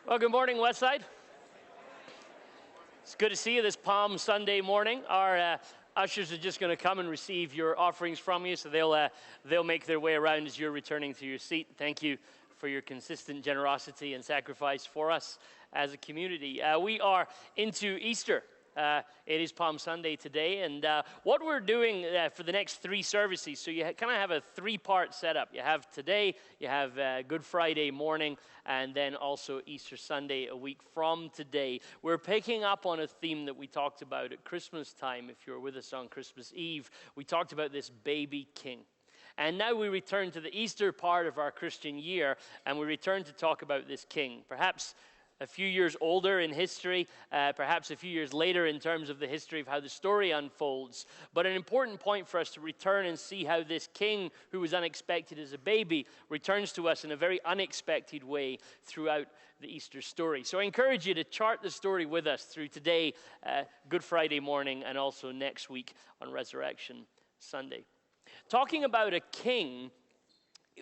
Well, good morning, Westside. It's good to see you this Palm Sunday morning. Our ushers are just going to come and receive your offerings from you, so they'll make their way around as you're returning to your seat. Thank you for your consistent generosity and sacrifice for us as a community. We are into Easter. It is Palm Sunday today, and what we're doing for the next three services, so you kind of have a three-part setup. You have today, you have Good Friday morning, and then also Easter Sunday a week from today. We're picking up on a theme that we talked about at Christmas time. If you were with us on Christmas Eve, we talked about this baby king. And now we return to the Easter part of our Christian year, and we return to talk about this king. Perhaps a few years older in history, perhaps a few years later in terms of the history of how the story unfolds. But an important point for us to return and see how this king who was unexpected as a baby returns to us in a very unexpected way throughout the Easter story. So I encourage you to chart the story with us through today, Good Friday morning, and also next week on Resurrection Sunday. Talking about a king,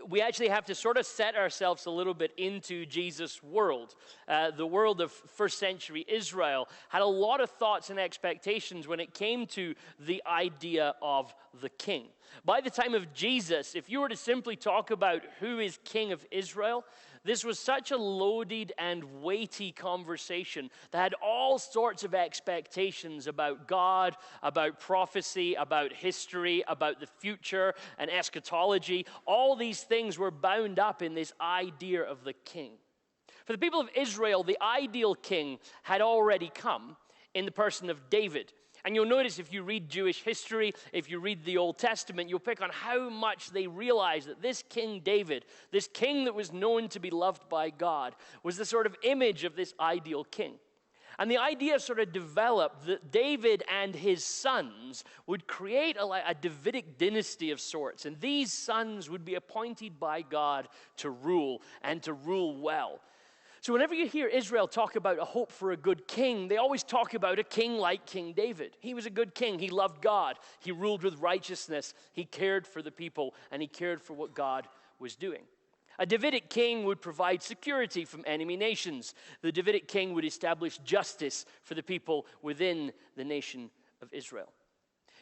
we actually have to sort of set ourselves a little bit into Jesus' world. The world of first century Israel had a lot of thoughts and expectations when it came to the idea of the king. By the time of Jesus, if you were to simply talk about who is king of Israel, this was such a loaded and weighty conversation that had all sorts of expectations about God, about prophecy, about history, about the future and eschatology. All these things were bound up in this idea of the king. For the people of Israel, the ideal king had already come in the person of David. And you'll notice if you read Jewish history, if you read the Old Testament, you'll pick on how much they realized that this King David, this king that was known to be loved by God, was the sort of image of this ideal king. And the idea sort of developed that David and his sons would create a Davidic dynasty of sorts. And these sons would be appointed by God to rule and to rule well. So whenever you hear Israel talk about a hope for a good king, they always talk about a king like King David. He was a good king. He loved God. He ruled with righteousness. He cared for the people, and he cared for what God was doing. A Davidic king would provide security from enemy nations. The Davidic king would establish justice for the people within the nation of Israel.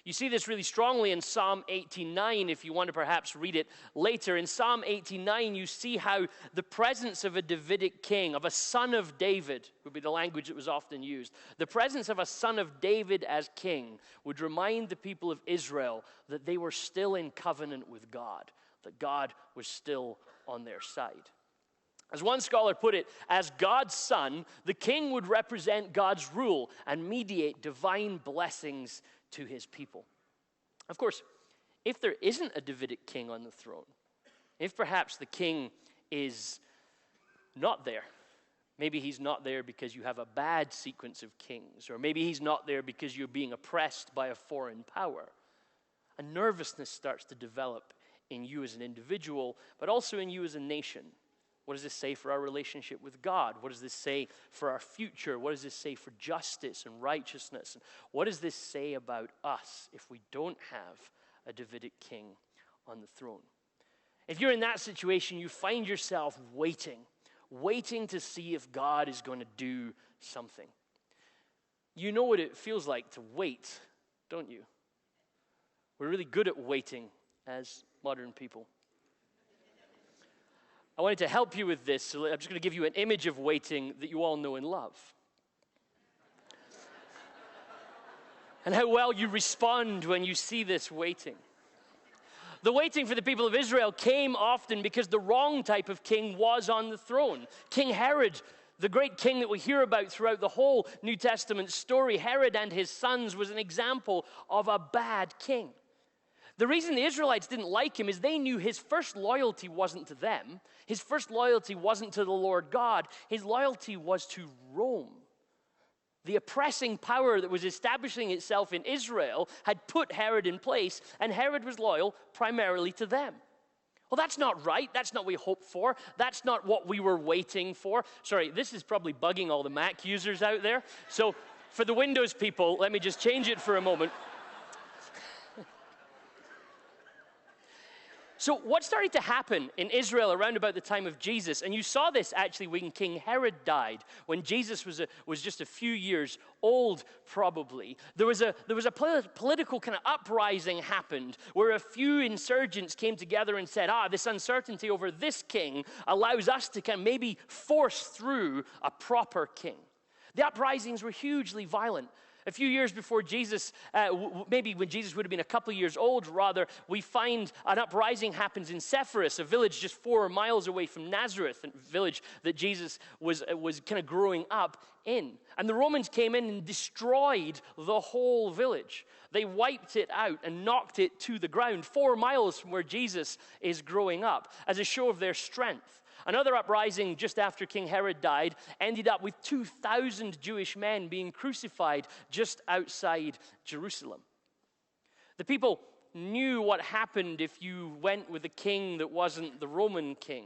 You see this really strongly in Psalm 89, if you want to perhaps read it later. In Psalm 89, you see how the presence of a Davidic king, of a son of David, would be the language that was often used. The presence of a son of David as king would remind the people of Israel that they were still in covenant with God, that God was still on their side. As one scholar put it, as God's son, the king would represent God's rule and mediate divine blessings to his people. Of course, if there isn't a Davidic king on the throne, if perhaps the king is not there, maybe he's not there because you have a bad sequence of kings, or maybe he's not there because you're being oppressed by a foreign power, a nervousness starts to develop in you as an individual, but also in you as a nation. What does this say for our relationship with God? What does this say for our future? What does this say for justice and righteousness? And what does this say about us if we don't have a Davidic king on the throne? If you're in that situation, you find yourself waiting to see if God is going to do something. You know what it feels like to wait, don't you? We're really good at waiting as modern people. I wanted to help you with this, so I'm just going to give you an image of waiting that you all know and love. And how well you respond when you see this waiting. The waiting for the people of Israel came often because the wrong type of king was on the throne. King Herod, the great king that we hear about throughout the whole New Testament story, Herod and his sons was an example of a bad king. The reason the Israelites didn't like him is they knew his first loyalty wasn't to them. His first loyalty wasn't to the Lord God. His loyalty was to Rome. The oppressing power that was establishing itself in Israel had put Herod in place, and Herod was loyal primarily to them. Well, that's not right. That's not what we hoped for. That's not what we were waiting for. Sorry, this is probably bugging all the Mac users out there. So for the Windows people, let me just change it for a moment. So what started to happen in Israel around about the time of Jesus, and you saw this actually when King Herod died, when Jesus was just a few years old probably, there was a political kind of uprising happened where a few insurgents came together and said, this uncertainty over this king allows us to kind of maybe force through a proper king. The uprisings were hugely violent. A few years before Jesus, maybe when Jesus would have been a couple of years old, rather, we find an uprising happens in Sepphoris, a village just 4 miles away from Nazareth, a village that Jesus was kind of growing up in. And the Romans came in and destroyed the whole village. They wiped it out and knocked it to the ground 4 miles from where Jesus is growing up as a show of their strength. Another uprising just after King Herod died ended up with 2,000 Jewish men being crucified just outside Jerusalem. The people knew what happened if you went with a king that wasn't the Roman king,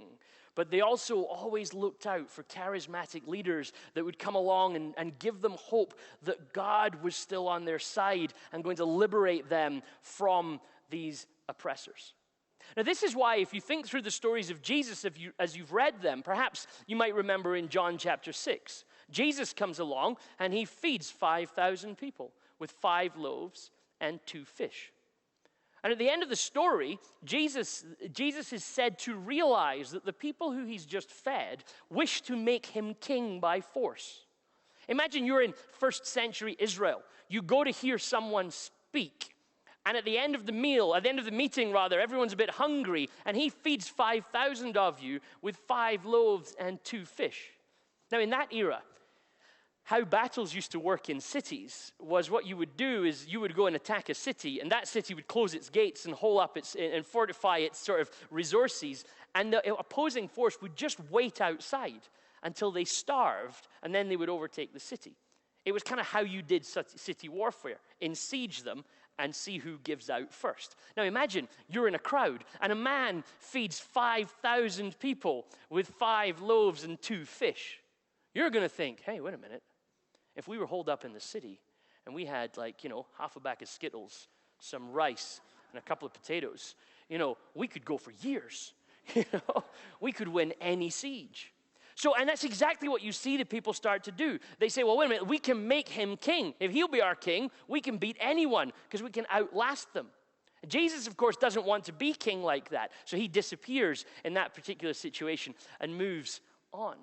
but they also always looked out for charismatic leaders that would come along and give them hope that God was still on their side and going to liberate them from these oppressors. Now, this is why, if you think through the stories of Jesus, as you've read them, perhaps you might remember in John chapter 6, Jesus comes along and he feeds 5,000 people with 5 loaves and 2 fish. And at the end of the story, Jesus is said to realize that the people who he's just fed wish to make him king by force. Imagine you're in first century Israel. You go to hear someone speak. And at the end of the meeting, everyone's a bit hungry, and he feeds 5,000 of you with 5 loaves and 2 fish. Now, in that era, how battles used to work in cities was what you would do is you would go and attack a city, and that city would close its gates and hole up and fortify its sort of resources, and the opposing force would just wait outside until they starved, and then they would overtake the city. It was kind of how you did city warfare, siege them, and see who gives out first. Now imagine you're in a crowd and a man feeds 5,000 people with 5 loaves and 2 fish. You're going to think, hey, wait a minute. If we were holed up in the city and we had half a bag of Skittles, some rice, and a couple of potatoes, we could go for years. We could win any siege. And that's exactly what you see the people start to do. They say, well, wait a minute, we can make him king. If he'll be our king, we can beat anyone because we can outlast them. Jesus, of course, doesn't want to be king like that. So he disappears in that particular situation and moves on.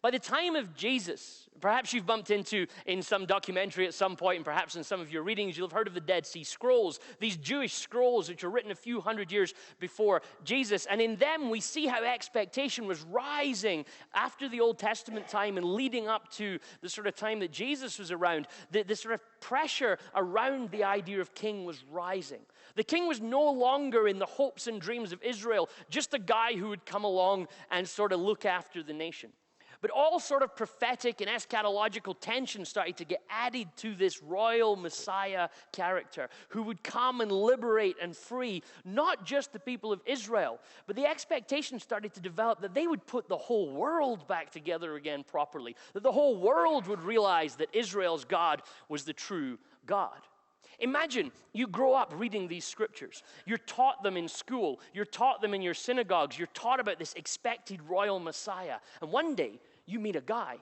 By the time of Jesus, perhaps you've bumped into in some documentary at some point, and perhaps in some of your readings, you'll have heard of the Dead Sea Scrolls, these Jewish scrolls which were written a few hundred years before Jesus. And in them, we see how expectation was rising after the Old Testament time and leading up to the sort of time that Jesus was around. The sort of pressure around the idea of king was rising. The king was no longer in the hopes and dreams of Israel, just a guy who would come along and sort of look after the nation. But all sort of prophetic and eschatological tension started to get added to this royal Messiah character who would come and liberate and free not just the people of Israel, but the expectation started to develop that they would put the whole world back together again properly, that the whole world would realize that Israel's God was the true God. Imagine you grow up reading these scriptures. You're taught them in school. You're taught them in your synagogues. You're taught about this expected royal Messiah. And one day, you meet a guy,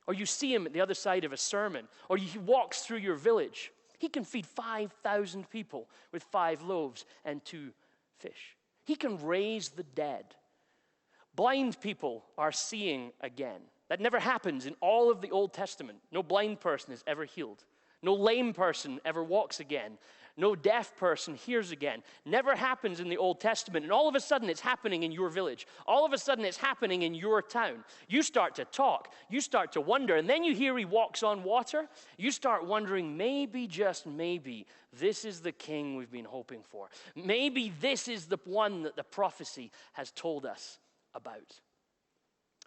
or you see him at the other side of a sermon, or he walks through your village. He can feed 5,000 people with 5 loaves and 2 fish. He can raise the dead. Blind people are seeing again. That never happens in all of the Old Testament. No blind person is ever healed. No lame person ever walks again. No deaf person hears again. Never happens in the Old Testament. And all of a sudden, it's happening in your village. All of a sudden, it's happening in your town. You start to talk. You start to wonder. And then you hear he walks on water. You start wondering, maybe, just maybe, this is the king we've been hoping for. Maybe this is the one that the prophecy has told us about.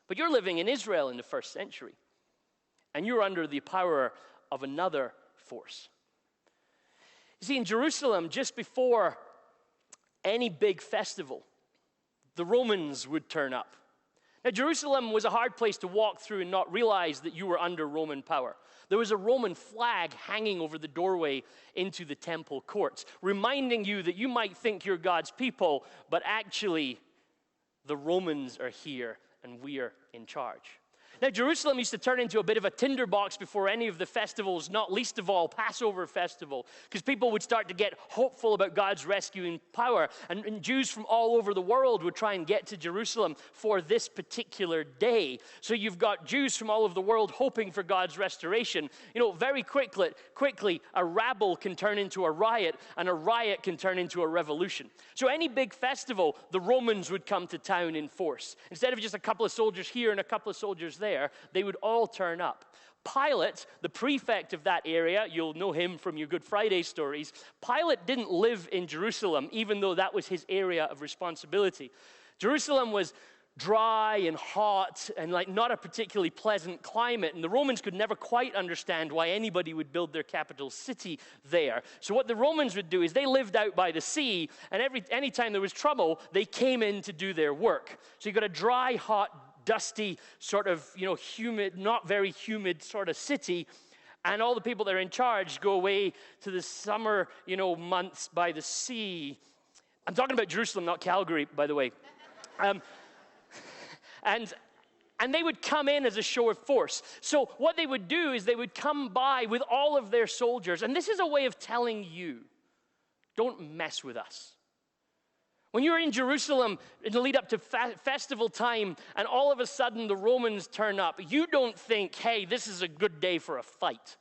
But you're living in Israel in the first century. And you're under the power of another force. You see, in Jerusalem, just before any big festival, the Romans would turn up. Now, Jerusalem was a hard place to walk through and not realize that you were under Roman power. There was a Roman flag hanging over the doorway into the temple courts, reminding you that you might think you're God's people, but actually the Romans are here and we are in charge. Now, Jerusalem used to turn into a bit of a tinderbox before any of the festivals, not least of all Passover festival, because people would start to get hopeful about God's rescuing power. And Jews from all over the world would try and get to Jerusalem for this particular day. So you've got Jews from all over the world hoping for God's restoration. You know, very quickly, a rabble can turn into a riot, and a riot can turn into a revolution. So any big festival, the Romans would come to town in force. Instead of just a couple of soldiers here and a couple of soldiers there, they would all turn up. Pilate, the prefect of that area, you'll know him from your Good Friday stories, Pilate didn't live in Jerusalem, even though that was his area of responsibility. Jerusalem was dry and hot and like not a particularly pleasant climate, and the Romans could never quite understand why anybody would build their capital city there. So what the Romans would do is they lived out by the sea, and anytime there was trouble, they came in to do their work. So you've got a dry, hot, dusty, sort of, humid, not very humid sort of city, and all the people that are in charge go away to the summer, months by the sea. I'm talking about Jerusalem, not Calgary, by the way. And they would come in as a show of force. So what they would do is they would come by with all of their soldiers, and this is a way of telling you, don't mess with us. When you're in Jerusalem in the lead up to festival time and all of a sudden the Romans turn up, you don't think, hey, this is a good day for a fight.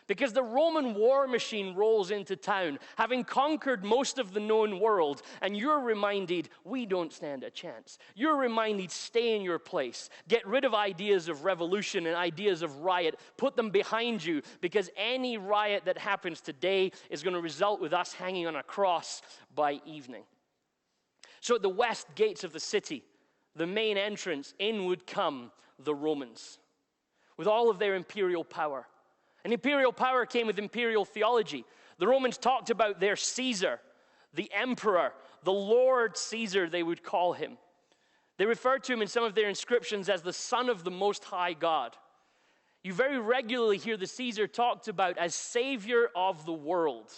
Because the Roman war machine rolls into town, having conquered most of the known world, and you're reminded, we don't stand a chance. You're reminded, stay in your place. Get rid of ideas of revolution and ideas of riot. Put them behind you, because any riot that happens today is going to result with us hanging on a cross by evening. So at the west gates of the city, the main entrance, in would come the Romans with all of their imperial power. And imperial power came with imperial theology. The Romans talked about their Caesar, the emperor, the Lord Caesar, they would call him. They referred to him in some of their inscriptions as the Son of the Most High God. You very regularly hear the Caesar talked about as Savior of the world.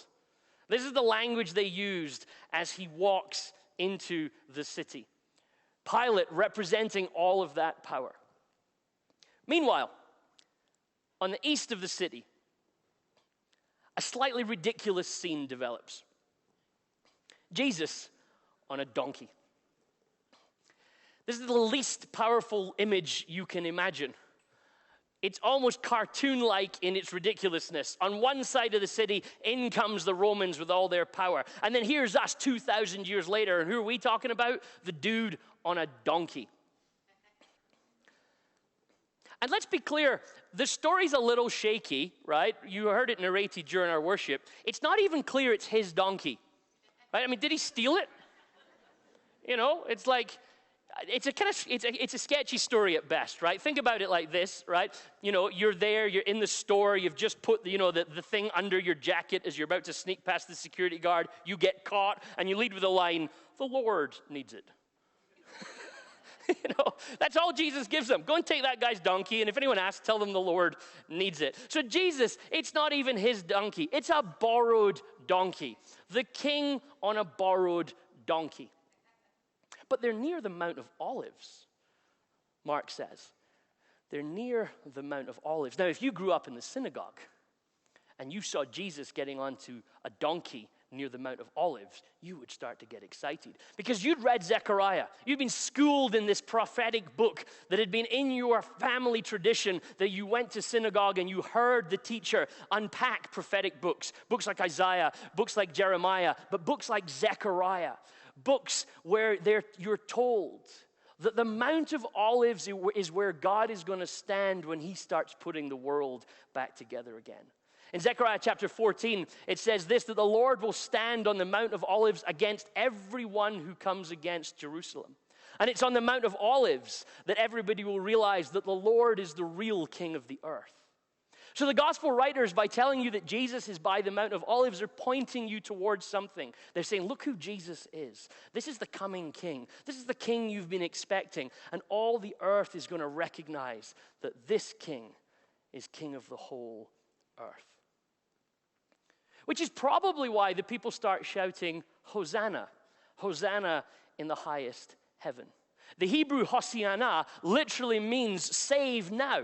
This is the language they used as he walks into the city. Pilate representing all of that power. Meanwhile, on the east of the city, a slightly ridiculous scene develops. Jesus on a donkey. This is the least powerful image you can imagine. It's almost cartoon-like in its ridiculousness. On one side of the city, in comes the Romans with all their power. And then here's us 2,000 years later, and who are we talking about? The dude on a donkey. And let's be clear, the story's a little shaky, right? You heard it narrated during our worship. It's not even clear it's his donkey, right? I mean, did he steal it? It's like... It's a sketchy story at best, right? Think about it like this, right? You're there, you're in the store, you've just put the thing under your jacket as you're about to sneak past the security guard. You get caught, and you lead with a line, the Lord needs it. That's all Jesus gives them. Go and take that guy's donkey, and if anyone asks, tell them the Lord needs it. So Jesus, it's not even his donkey. It's a borrowed donkey. The king on a borrowed donkey. But they're near the Mount of Olives, Mark says. They're near the Mount of Olives. Now, if you grew up in the synagogue and you saw Jesus getting onto a donkey near the Mount of Olives, you would start to get excited. Because you'd read Zechariah. You'd been schooled in this prophetic book that had been in your family tradition, that you went to synagogue and you heard the teacher unpack prophetic books. Books like Isaiah, books like Jeremiah, but books like Zechariah. Books where you're told that the Mount of Olives is where God is going to stand when he starts putting the world back together again. In Zechariah chapter 14, it says this, that the Lord will stand on the Mount of Olives against everyone who comes against Jerusalem. And it's on the Mount of Olives that everybody will realize that the Lord is the real king of the earth. So the gospel writers, by telling you that Jesus is by the Mount of Olives, are pointing you towards something. They're saying, look who Jesus is. This is the coming king. This is the king you've been expecting. And all the earth is going to recognize that this king is king of the whole earth. Which is probably why the people start shouting, Hosanna, Hosanna in the highest heaven. The Hebrew Hosianna literally means save now.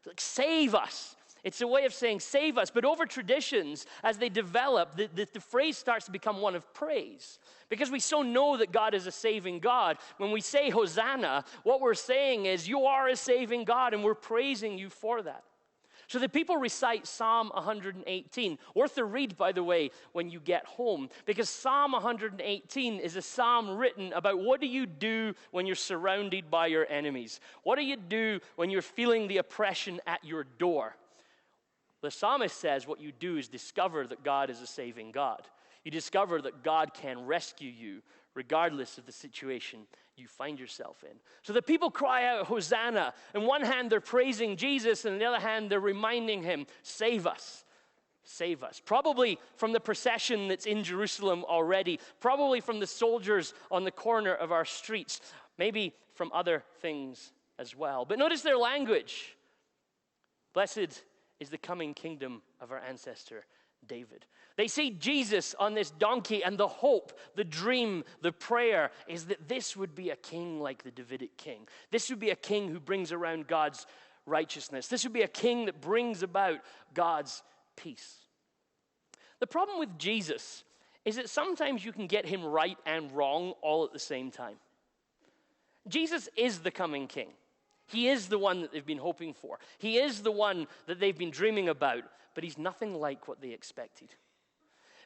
Like, save us. It's a way of saying save us. But over traditions, as they develop, the phrase starts to become one of praise. Because we so know that God is a saving God. When we say Hosanna, what we're saying is you are a saving God, and we're praising you for that. So the people recite Psalm 118. Worth a read, by the way, when you get home. Because Psalm 118 is a psalm written about what do you do when you're surrounded by your enemies? What do you do when you're feeling the oppression at your door? The psalmist says what you do is discover that God is a saving God. You discover that God can rescue you regardless of the situation you find yourself in. So the people cry out, Hosanna. On one hand, they're praising Jesus, and on the other hand, they're reminding him, save us. Save us. Probably from the procession that's in Jerusalem already. Probably from the soldiers on the corner of our streets. Maybe from other things as well. But notice their language. Blessed is the coming kingdom of our ancestor David. They see Jesus on this donkey, and the hope, the dream, the prayer is that this would be a king like the Davidic king. This would be a king who brings around God's righteousness. This would be a king that brings about God's peace. The problem with Jesus is that sometimes you can get him right and wrong all at the same time. Jesus is the coming king. He is the one that they've been hoping for. He is the one that they've been dreaming about, but he's nothing like what they expected.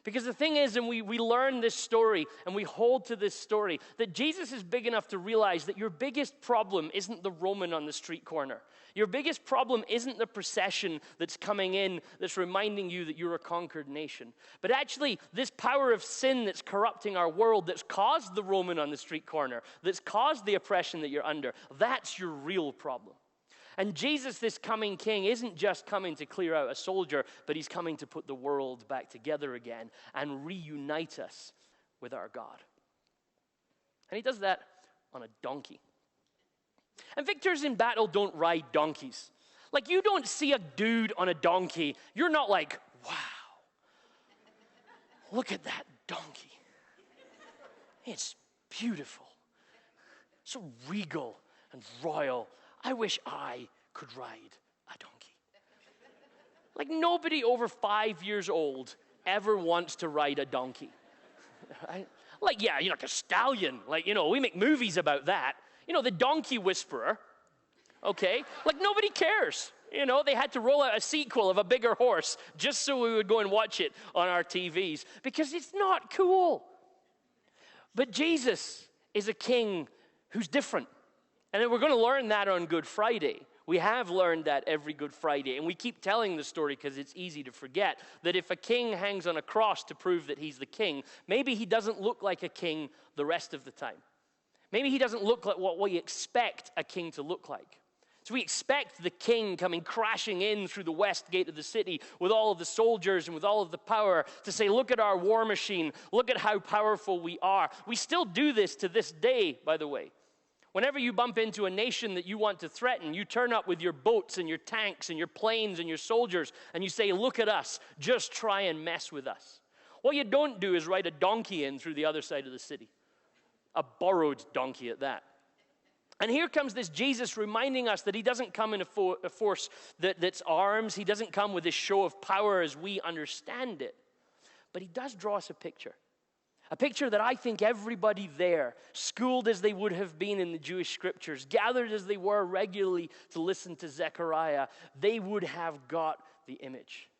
Because the thing is, and we learn this story, and we hold to this story, that Jesus is big enough to realize that your biggest problem isn't the Roman on the street corner. Your biggest problem isn't the procession that's coming in that's reminding you that you're a conquered nation. But actually, this power of sin that's corrupting our world, that's caused the Roman on the street corner, that's caused the oppression that you're under, that's your real problem. And Jesus, this coming king, isn't just coming to clear out a soldier, but he's coming to put the world back together again and reunite us with our God. And he does that on a donkey. And victors in battle don't ride donkeys. Like, you don't see a dude on a donkey. You're not like, wow, look at that donkey. It's beautiful. So regal and royal. I wish I could ride a donkey. Like, nobody over 5 years old ever wants to ride a donkey. Right? Like, yeah, you're like a stallion. Like, we make movies about that. The donkey whisperer, okay? Like, nobody cares. They had to roll out a sequel of a bigger horse just so we would go and watch it on our TVs because it's not cool. But Jesus is a king who's different. And we're going to learn that on Good Friday. We have learned that every Good Friday. And we keep telling the story because it's easy to forget that if a king hangs on a cross to prove that he's the king, maybe he doesn't look like a king the rest of the time. Maybe he doesn't look like what we expect a king to look like. So we expect the king coming crashing in through the west gate of the city with all of the soldiers and with all of the power to say, look at our war machine. Look at how powerful we are. We still do this to this day, by the way. Whenever you bump into a nation that you want to threaten, you turn up with your boats and your tanks and your planes and your soldiers, and you say, look at us, just try and mess with us. What you don't do is ride a donkey in through the other side of the city. A borrowed donkey at that. And here comes this Jesus reminding us that he doesn't come in a force that's arms. He doesn't come with this show of power as we understand it. But he does draw us a picture. A picture that I think everybody there, schooled as they would have been in the Jewish scriptures, gathered as they were regularly to listen to Zechariah, they would have got the image.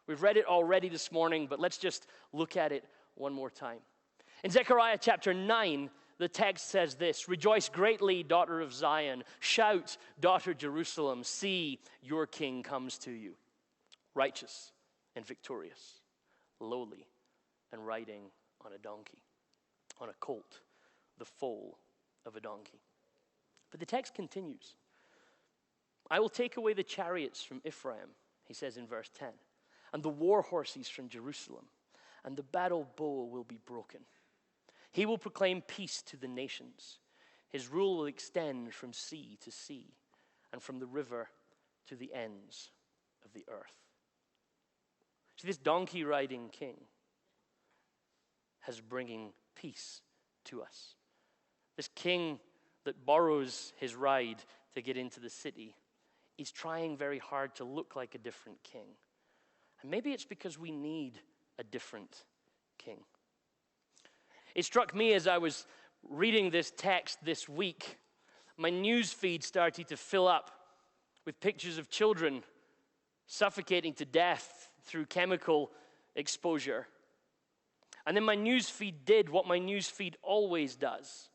We've read it already this morning, but let's just look at it one more time. In Zechariah chapter 9, the text says this, rejoice greatly, daughter of Zion. Shout, daughter Jerusalem. See, your king comes to you. Righteous and victorious, lowly and riding on a donkey, on a colt, the foal of a donkey. But the text continues. I will take away the chariots from Ephraim he says in verse 10. And the war horses from Jerusalem, and the battle bow will be broken. He will proclaim peace to the nations. His rule will extend from sea to sea, and from the river to the ends of the earth. See, this donkey-riding king is bringing peace to us. This king that borrows his ride to get into the city is trying very hard to look like a different king. And maybe it's because we need a different king. It struck me as I was reading this text this week, my news feed started to fill up with pictures of children suffocating to death through chemical exposure. And then my news feed did what my news feed always does.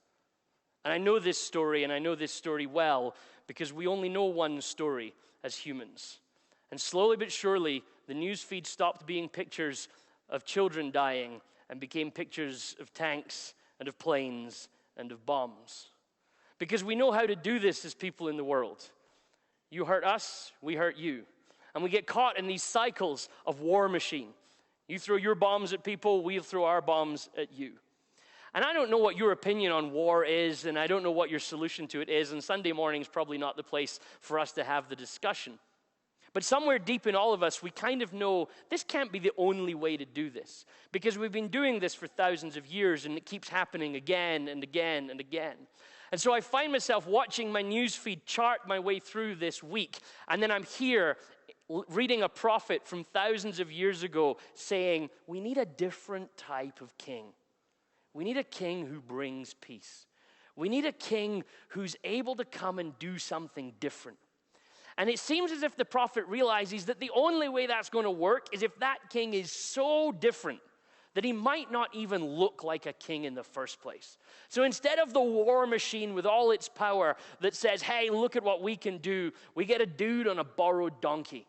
And I know this story, and I know this story well, because we only know one story as humans. And slowly but surely, the news feed stopped being pictures of children dying and became pictures of tanks and of planes and of bombs. Because we know how to do this as people in the world. You hurt us, we hurt you. And we get caught in these cycles of war machine. You throw your bombs at people, we'll throw our bombs at you. And I don't know what your opinion on war is, and I don't know what your solution to it is, and Sunday morning is probably not the place for us to have the discussion. But somewhere deep in all of us, we kind of know this can't be the only way to do this, because we've been doing this for thousands of years, and it keeps happening again and again and again. And so I find myself watching my news feed chart my way through this week, and then I'm here reading a prophet from thousands of years ago saying, we need a different type of king. We need a king who brings peace. We need a king who's able to come and do something different. And it seems as if the prophet realizes that the only way that's going to work is if that king is so different that he might not even look like a king in the first place. So instead of the war machine with all its power that says, hey, look at what we can do, we get a dude on a borrowed donkey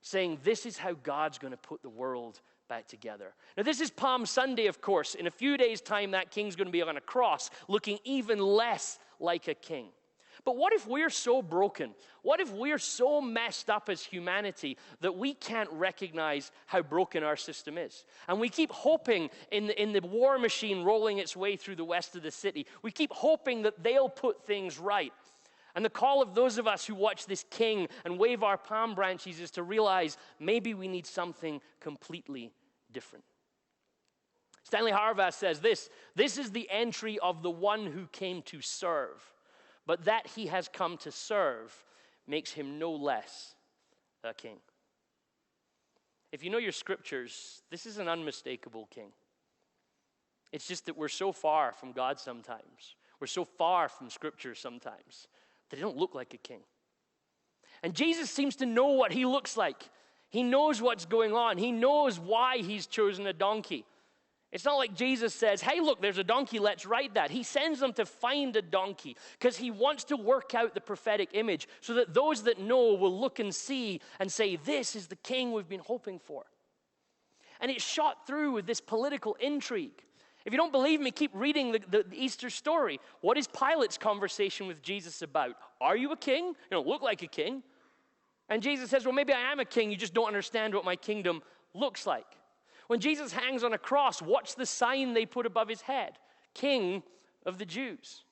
saying, this is how God's going to put the world back together. Now, this is Palm Sunday, of course. In a few days' time, that king's going to be on a cross, looking even less like a king. But what if we're so broken? What if we're so messed up as humanity that we can't recognize how broken our system is? And we keep hoping in the war machine rolling its way through the west of the city, we keep hoping that they'll put things right. And the call of those of us who watch this king and wave our palm branches is to realize maybe we need something completely different. Stanley Harvath says this is the entry of the one who came to serve, but that he has come to serve makes him no less a king. If you know your scriptures, this is an unmistakable king. It's just that we're so far from God sometimes. We're so far from scripture sometimes. They don't look like a king. And Jesus seems to know what he looks like. He knows what's going on. He knows why he's chosen a donkey. It's not like Jesus says, hey, look, there's a donkey, let's ride that. He sends them to find a donkey because he wants to work out the prophetic image so that those that know will look and see and say, this is the king we've been hoping for. And it's shot through with this political intrigue. If you don't believe me, keep reading the Easter story. What is Pilate's conversation with Jesus about? Are you a king? You don't look like a king. And Jesus says, well, maybe I am a king. You just don't understand what my kingdom looks like. When Jesus hangs on a cross, what's the sign they put above his head? King of the Jews.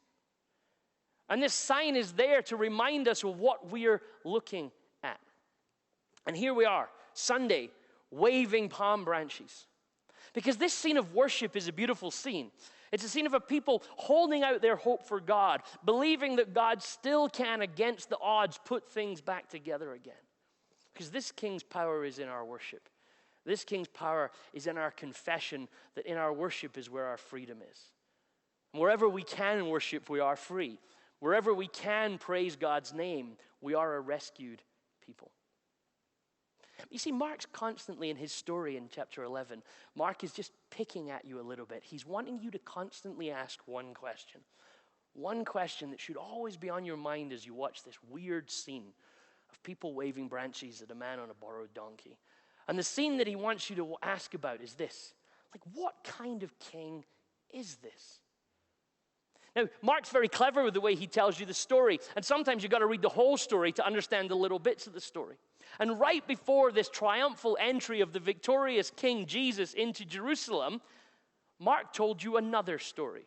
And this sign is there to remind us of what we're looking at. And here we are, Sunday, waving palm branches. Because this scene of worship is a beautiful scene. It's a scene of a people holding out their hope for God, believing that God still can, against the odds, put things back together again. Because this king's power is in our worship. This king's power is in our confession that in our worship is where our freedom is. And wherever we can worship, we are free. Wherever we can praise God's name, we are a rescued people. You see, Mark's constantly in his story in chapter 11. Mark is just picking at you a little bit. He's wanting you to constantly ask one question. One question that should always be on your mind as you watch this weird scene of people waving branches at a man on a borrowed donkey. And the scene that he wants you to ask about is this. Like, what kind of king is this? Now, Mark's very clever with the way he tells you the story, and sometimes you've got to read the whole story to understand the little bits of the story. And right before this triumphal entry of the victorious King Jesus into Jerusalem, Mark told you another story.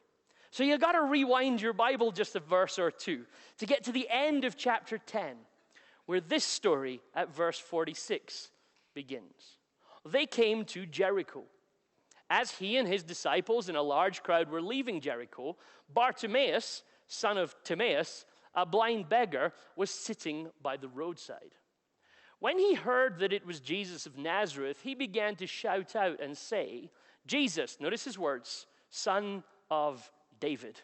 So you've got to rewind your Bible just a verse or two to get to the end of chapter 10, where this story at verse 46 begins. They came to Jericho. As he and his disciples and a large crowd were leaving Jericho, Bartimaeus, son of Timaeus, a blind beggar, was sitting by the roadside. When he heard that it was Jesus of Nazareth, he began to shout out and say, "Jesus," notice his words, "Son of David."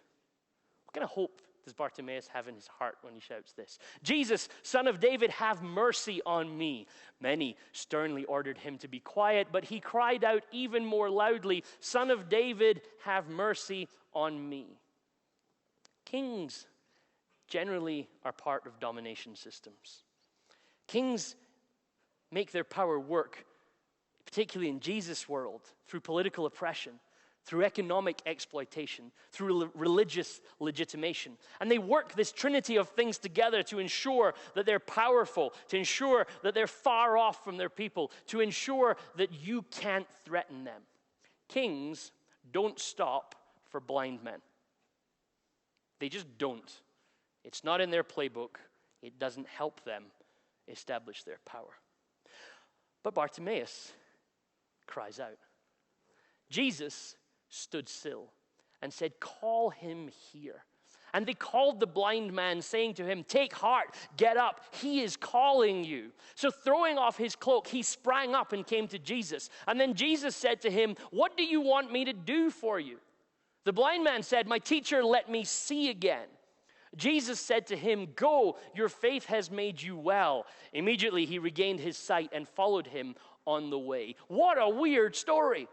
What kind of hope does Bartimaeus have in his heart when he shouts this? "Jesus, Son of David, have mercy on me." Many sternly ordered him to be quiet, but he cried out even more loudly, "Son of David, have mercy on me." Kings generally are part of domination systems. Kings make their power work, particularly in Jesus' world, through political oppression, through economic exploitation, through religious legitimation. And they work this trinity of things together to ensure that they're powerful, to ensure that they're far off from their people, to ensure that you can't threaten them. Kings don't stop for blind men. They just don't. It's not in their playbook. It doesn't help them establish their power. But Bartimaeus cries out. Jesus stood still and said, "Call him here." And they called the blind man, saying to him, "Take heart, get up, he is calling you." So throwing off his cloak, he sprang up and came to Jesus. And then Jesus said to him, "What do you want me to do for you?" The blind man said, "My teacher, let me see again." Jesus said to him, "Go, your faith has made you well." Immediately he regained his sight and followed him on the way. What a weird story.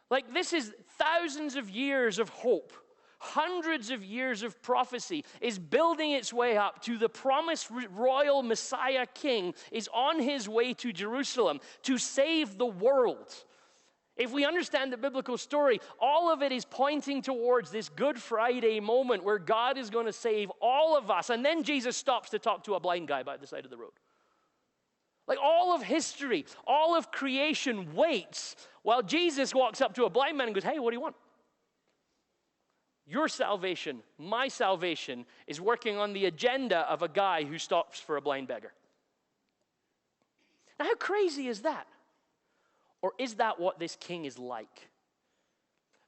Like, this is thousands of years of hope, hundreds of years of prophecy is building its way up to the promised royal Messiah King is on his way to Jerusalem to save the world. If we understand the biblical story, all of it is pointing towards this Good Friday moment where God is going to save all of us. And then Jesus stops to talk to a blind guy by the side of the road. Like, all of history, all of creation waits while Jesus walks up to a blind man and goes, "Hey, what do you want?" Your salvation, my salvation, is working on the agenda of a guy who stops for a blind beggar. Now, how crazy is that? Or is that what this king is like?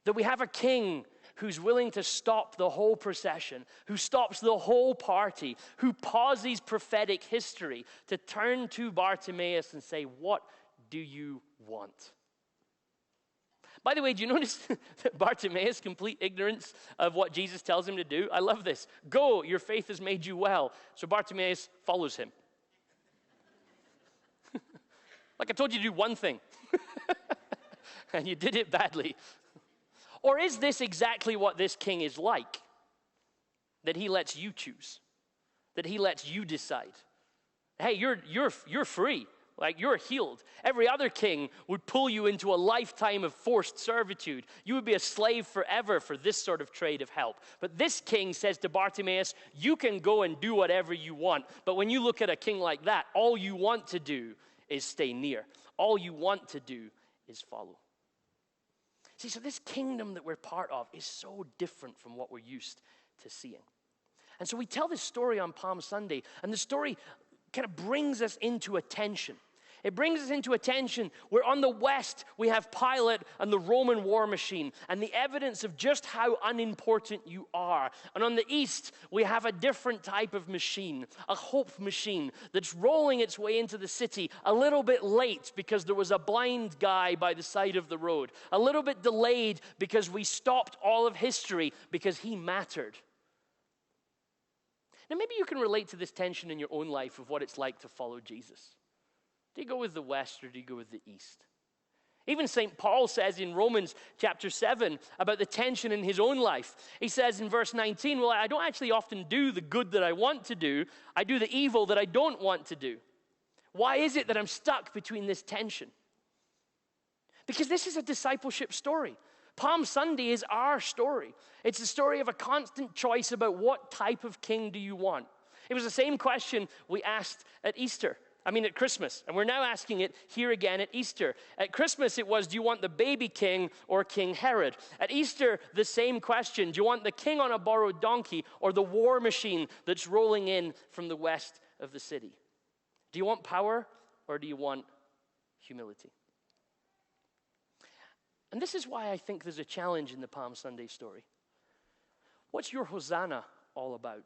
That we have a king who's willing to stop the whole procession, who stops the whole party, who pauses prophetic history to turn to Bartimaeus and say, "What do you want?" By the way, do you notice that Bartimaeus' complete ignorance of what Jesus tells him to do? I love this. "Go, your faith has made you well." So Bartimaeus follows him. Like, I told you to do one thing, and you did it badly. Or is this exactly what this king is like? That he lets you choose, that he lets you decide. Hey, you're free. Like, you're healed. Every other king would pull you into a lifetime of forced servitude. You would be a slave forever for this sort of trade of help. But this king says to Bartimaeus, "You can go and do whatever you want." But when you look at a king like that, all you want to do is stay near. All you want to do is follow. See, so this kingdom that we're part of is so different from what we're used to seeing. And so we tell this story on Palm Sunday, and the story kind of brings us into a tension. It brings us into a tension where on the west we have Pilate and the Roman war machine and the evidence of just how unimportant you are. And on the east we have a different type of machine, a hope machine that's rolling its way into the city a little bit late because there was a blind guy by the side of the road, a little bit delayed because we stopped all of history because he mattered. Now, maybe you can relate to this tension in your own life of what it's like to follow Jesus. Do you go with the West or do you go with the East? Even St. Paul says in Romans chapter 7 about the tension in his own life. He says in verse 19, "Well, I don't actually often do the good that I want to do. I do the evil that I don't want to do." Why is it that I'm stuck between this tension? Because this is a discipleship story. Palm Sunday is our story. It's the story of a constant choice about what type of king do you want. It was the same question we asked at Christmas. And we're now asking it here again at Easter. At Christmas it was, do you want the baby king or King Herod? At Easter, the same question. Do you want the king on a borrowed donkey or the war machine that's rolling in from the west of the city? Do you want power or do you want humility? And this is why I think there's a challenge in the Palm Sunday story. What's your Hosanna all about?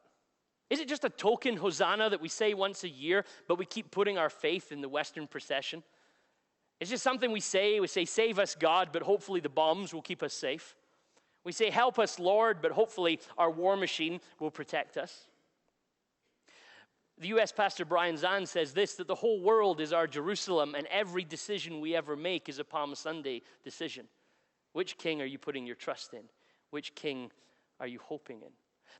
Is it just a token Hosanna that we say once a year, but we keep putting our faith in the Western procession? It's just something we say, save us, God, but hopefully the bombs will keep us safe. We say, help us, Lord, but hopefully our war machine will protect us. The U.S. pastor Brian Zahn says this, that the whole world is our Jerusalem, and every decision we ever make is a Palm Sunday decision. Which king are you putting your trust in? Which king are you hoping in?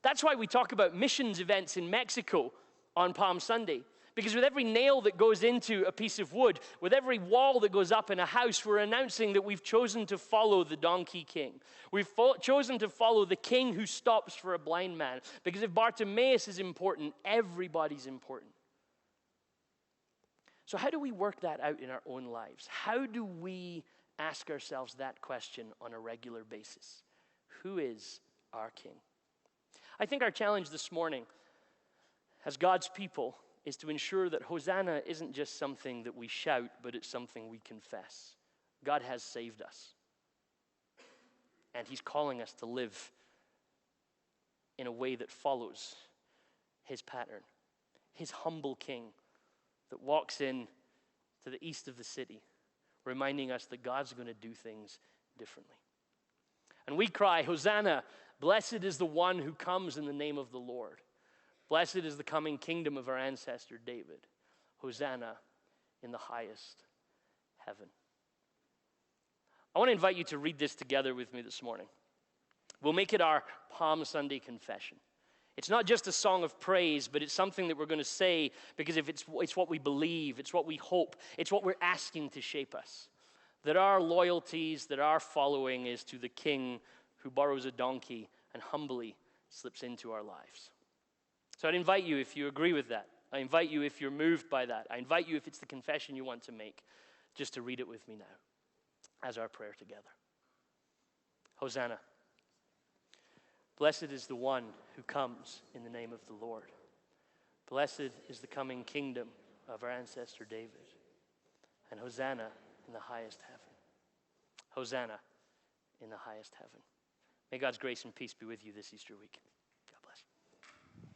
That's why we talk about missions events in Mexico on Palm Sunday. Because with every nail that goes into a piece of wood, with every wall that goes up in a house, we're announcing that we've chosen to follow the donkey king. We've chosen to follow the king who stops for a blind man. Because if Bartimaeus is important, everybody's important. So how do we work that out in our own lives? How do we ask ourselves that question on a regular basis? Who is our king? I think our challenge this morning as God's people is to ensure that Hosanna isn't just something that we shout, but it's something we confess. God has saved us. And he's calling us to live in a way that follows his pattern. His humble king that walks in to the east of the city, reminding us that God's going to do things differently. And we cry, Hosanna, blessed is the one who comes in the name of the Lord. Blessed is the coming kingdom of our ancestor David. Hosanna in the highest heaven. I want to invite you to read this together with me this morning. We'll make it our Palm Sunday confession. It's not just a song of praise, but it's something that we're going to say because if it's what we believe, it's what we hope, it's what we're asking to shape us. That our loyalties, that our following is to the King who borrows a donkey and humbly slips into our lives. So I'd invite you, if you agree with that, I invite you if you're moved by that, I invite you if it's the confession you want to make, just to read it with me now as our prayer together. Hosanna. Blessed is the one who comes in the name of the Lord. Blessed is the coming kingdom of our ancestor David. And Hosanna in the highest heaven. Hosanna in the highest heaven. May God's grace and peace be with you this Easter week.